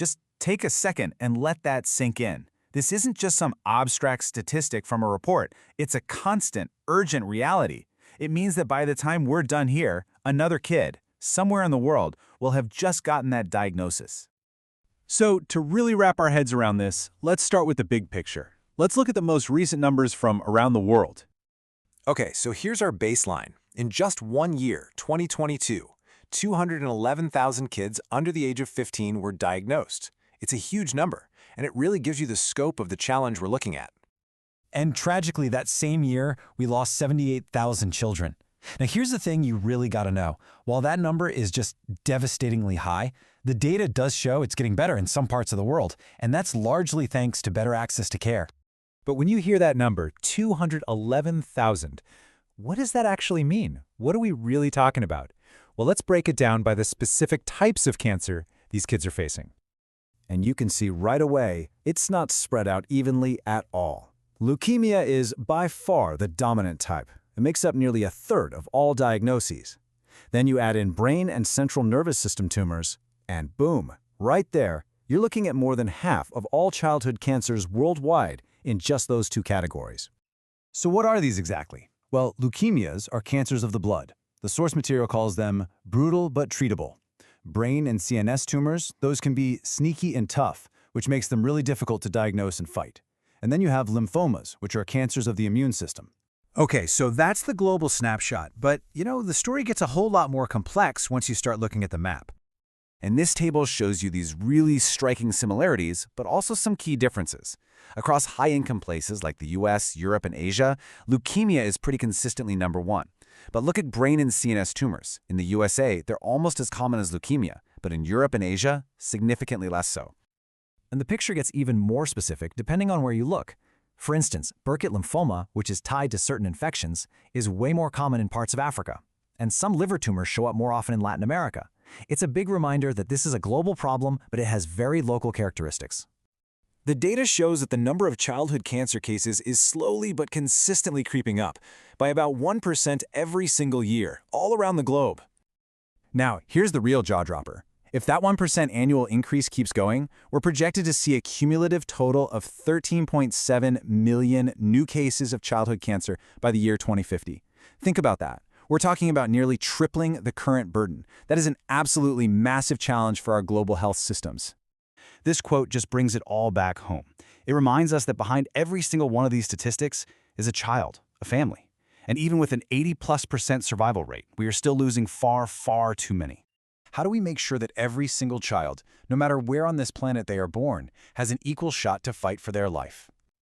Just take a second and let that sink in. This isn't just some abstract statistic from a report. It's a constant, urgent reality. It means that by the time we're done here, another kid, somewhere in the world, will have just gotten that diagnosis. So, to really wrap our heads around this, let's start with the big picture. Let's look at the most recent numbers from around the world. Okay, so here's our baseline. In just 1 year, 2022, 211,000 kids under the age of 15 were diagnosed. It's a huge number, and it really gives you the scope of the challenge we're looking at. And tragically, that same year, we lost 78,000 children. Now, here's the thing you really got to know. While that number is just devastatingly high, the data does show it's getting better in some parts of the world, and that's largely thanks to better access to care. But when you hear that number, 211,000, what does that actually mean? What are we really talking about? Well, let's break it down by the specific types of cancer these kids are facing. And you can see right away, it's not spread out evenly at all. Leukemia is by far the dominant type. It makes up nearly a third of all diagnoses. Then you add in brain and central nervous system tumors, and boom, right there, you're looking at more than half of all childhood cancers worldwide in just those two categories. So what are these exactly? Well, leukemias are cancers of the blood. The source material calls them brutal but treatable. Brain and CNS tumors, those can be sneaky and tough, which makes them really difficult to diagnose and fight. And then you have lymphomas, which are cancers of the immune system. Okay, so that's the global snapshot, but the story gets a whole lot more complex once you start looking at the map. And this table shows you these really striking similarities, but also some key differences. Across high-income places like the US, Europe, and Asia, leukemia is pretty consistently number one. But look at brain and CNS tumors. In the USA, they're almost as common as leukemia, but in Europe and Asia, significantly less so. And the picture gets even more specific depending on where you look. For instance, Burkitt lymphoma, which is tied to certain infections, is way more common in parts of Africa. And some liver tumors show up more often in Latin America. It's a big reminder that this is a global problem, but it has very local characteristics. The data shows that the number of childhood cancer cases is slowly but consistently creeping up, by about 1% every single year, all around the globe. Now, here's the real jaw-dropper. If that 1% annual increase keeps going, we're projected to see a cumulative total of 13.7 million new cases of childhood cancer by the year 2050. Think about that. We're talking about nearly tripling the current burden. That is an absolutely massive challenge for our global health systems. This quote just brings it all back home. It reminds us that behind every single one of these statistics is a child, a family. And even with an 80+% survival rate, we are still losing far, far too many. How do we make sure that every single child, no matter where on this planet they are born, has an equal shot to fight for their life?